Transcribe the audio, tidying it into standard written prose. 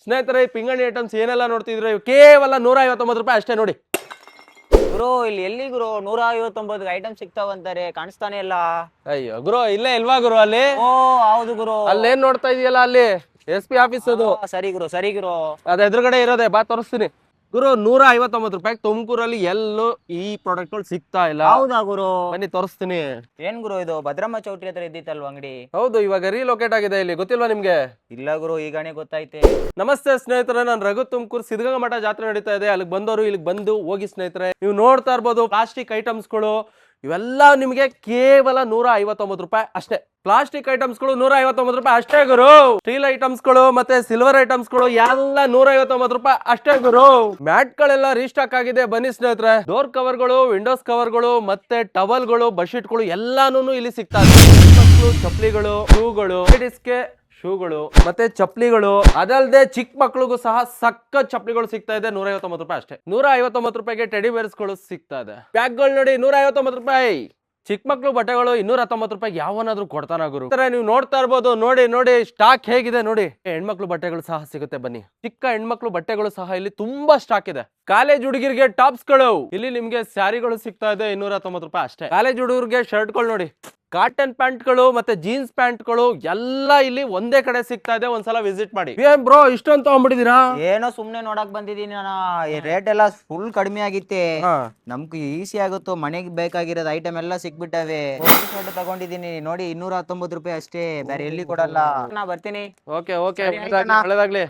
ಸ್ನೇಹಿತರೆ ಪಿಂಗಣಿ ಐಟಮ್ಸ್ ಏನೆಲ್ಲ ನೋಡ್ತಿದ್ರೆ ಕೇವಲ 159 ರೂಪಾಯಿ ಅಷ್ಟೇ ನೋಡಿ. ಗುರು ಇಲ್ಲಿ ಎಲ್ಲಿ ಗುರು 159 ಐಟಮ್ ಸಿಗ್ತಾವಂತಾರೆ, ಕಾಣಿಸ್ತಾನೆ ಇಲ್ಲ. ಅಯ್ಯೋ ಗುರು ಇಲ್ಲೇ ಇಲ್ವಾ ಗುರು ಅಲ್ಲಿ? ಓ ಹೌದು ಗುರು. ಅಲ್ಲೇನ್ ನೋಡ್ತಾ ಇದೆಯಲ್ಲ ಅಲ್ಲಿ SP ಆಫೀಸ್ ಅದು. ಸರಿ ಗುರು ಸರಿ ಗುರು. ಅದ ಎದುರುಗಡೆ ಇರೋದೆ ಬಾ ತೋರಿಸ್ತೀನಿ. ಗುರು 159 ರೂಪಾಯಿ ತುಮಕೂರಲ್ಲಿ ಎಲ್ಲೂ ಈ ಪ್ರಾಡಕ್ಟ್ಗಳು ಸಿಗ್ತಾ ಇಲ್ಲ. ಹೌದಾ ಗುರು? ಬನ್ನಿ ತೋರಿಸ್ತೀನಿ. ಏನ್ ಗುರು ಇದು ಭದ್ರಮ್ಮ ಚೌಟ್ರಿ ಹತ್ರ ಇದ್ದಿತ್ತಲ್ವ ಅಂಗಡಿ? ಹೌದು, ಇವಾಗ ರೀಲೊಕೇಟ್ ಆಗಿದೆ ಇಲ್ಲಿ, ಗೊತ್ತಿಲ್ವಾ ನಿಮ್ಗೆ? ಇಲ್ಲ ಗುರು ಈಗಾನೇ ಗೊತ್ತಾಯ್ತೆ. ನಮಸ್ತೆ ಸ್ನೇಹಿತರೆ, ನಾನು ರಘು. ತುಮಕೂರು ಸಿದ್ಧಗಂಗಾ ಮಠ ಜಾತ್ರೆ ನಡೀತಾ ಇದೆ, ಅಲ್ಲಿಗೆ ಬಂದವರು ಇಲ್ಲಿಗೆ ಬಂದು ಹೋಗಿ ಸ್ನೇಹಿತರೆ. ನೀವು ನೋಡ್ತಾ ಇರ್ಬೋದು ಪ್ಲಾಸ್ಟಿಕ್ ಐಟಮ್ಸ್ಗಳು ಇವೆಲ್ಲ ನಿಮಗೆ ಕೇವಲ 159 ರೂಪಾಯಿ ಅಷ್ಟೇ. ಪ್ಲಾಸ್ಟಿಕ್ ಐಟಮ್ಸ್ಗಳು 159 ರೂಪಾಯಿ ಅಷ್ಟೇ ಗುರು. ಸ್ಟೀಲ್ ಐಟಮ್ಸ್ಗಳು ಮತ್ತೆ ಸಿಲ್ವರ್ ಐಟಮ್ಸ್ಗಳು ಎಲ್ಲ 159 ರೂಪಾಯಿ ಅಷ್ಟೇ ಗುರು. ಮ್ಯಾಟ್ ಗಳೆಲ್ಲ ರೀಸ್ಟಾಕ್ ಆಗಿದೆ, ಬನ್ನಿ ಸ್ನೇಹಿತರೆ. ಡೋರ್ ಕವರ್ಗಳು, ವಿಂಡೋಸ್ ಕವರ್ಗಳು ಮತ್ತೆ ಟವಲ್ಗಳು, ಬೆಡ್ಶೀಟ್ಗಳು ಎಲ್ಲಾನು ಇಲ್ಲಿ ಸಿಗ್ತಾ ಇದೆ. ಚಪ್ಪಲಿಗಳು, ಶೂಗಳು, ಲೇಡೀಸ್ಗೆ ಶೂಗಳು ಮತ್ತೆ ಚಪ್ಪಲಿಗಳು, ಅದಲ್ಲದೆ ಚಿಕ್ಕ ಮಕ್ಳಿಗೂ ಸಹ ಸಕ್ಕ ಚಪ್ಪಲಿಗಳು ಸಿಗ್ತಾ ಇದೆ 159 ರೂಪಾಯಿ ಅಷ್ಟೇ. 159 ರೂಪಾಯಿಗೆ ಟೆಡಿ ಬೇರ್ಸ್ಗಳು ಸಿಗ್ತಾ ಇದೆ. ಬ್ಯಾಗ್ಗಳು ನೋಡಿ 159 ರೂಪಾಯಿ. ಚಿಕ್ಕ ಮಕ್ಳು ಬಟ್ಟೆಗಳು 219 ರೂಪಾಯಿ ಯಾವನಾದ್ರೂ ಕೊಡ್ತಾನ ಗುರು. ನೀವು ನೋಡ್ತಾ ಇರ್ಬೋದು, ನೋಡಿ ನೋಡಿ ಸ್ಟಾಕ್ ಹೇಗಿದೆ ನೋಡಿ. ಹೆಣ್ಮಕ್ಳು ಬಟ್ಟೆಗಳು ಸಹ ಸಿಗುತ್ತೆ, ಬನ್ನಿ. ಚಿಕ್ಕ ಹೆಣ್ಮಕ್ಳು ಬಟ್ಟೆಗಳು ಸಹ ಇಲ್ಲಿ ತುಂಬಾ ಸ್ಟಾಕ್ ಇದೆ. ಕಾಲೇಜ್ ಹುಡುಗಿರಿಗೆ ಟಾಪ್ಸ್ ಗಳು, ಇಲ್ಲಿ ನಿಮ್ಗೆ ಸ್ಯಾರಿಗಳು ಸಿಗ್ತಾ ಇದೆ 290 ರೂಪಾಯಿ ಅಷ್ಟೇ. ಕಾಲೇಜ್ ಹುಡುಗರಿಗೆ ಶರ್ಟ್ಗಳು ನೋಡಿ, ಕಾಟನ್ ಪ್ಯಾಂಟ್ಗಳು ಮತ್ತೆ ಜೀನ್ಸ್ ಪ್ಯಾಂಟ್ಗಳು ಎಲ್ಲ ಇಲ್ಲಿ ಒಂದೇ ಕಡೆ ಸಿಗ್ತಾ ಇದೆ. ಒಂದ್ಸಲ ವಿಸಿಟ್ ಮಾಡಿ. ಏನ್ ಬ್ರೋ ಇಷ್ಟೊಂದು ತಗೊಂಡ್ಬಿಟ್ಟಿದೀರಾ? ಏನೋ ಸುಮ್ನೆ ನೋಡಕ್ ಬಂದಿದೀನಿ ನಾನು. ರೇಟ್ ಎಲ್ಲ ಫುಲ್ ಕಡಿಮೆ ಆಗಿತ್ತೆ, ನಮ್ಗೆ ಈಸಿ ಆಗುತ್ತೋ. ಮನೆಗೆ ಬೇಕಾಗಿರೋದು ಐಟಮ್ ಎಲ್ಲ ಸಿಕ್ಬಿಟ್ಟವೆ. ಶರ್ಟ್ ತಗೊಂಡಿದೀನಿ ನೋಡಿ 219 ರೂಪಾಯಿ ಅಷ್ಟೇ, ಬೇರೆ ಎಲ್ಲಿ ಕೊಡಲ್ಲ. ನಾ ಬರ್ತೀನಿ. ಓಕೆ ಒಳ್ಳೇದಾಗ್ಲಿ.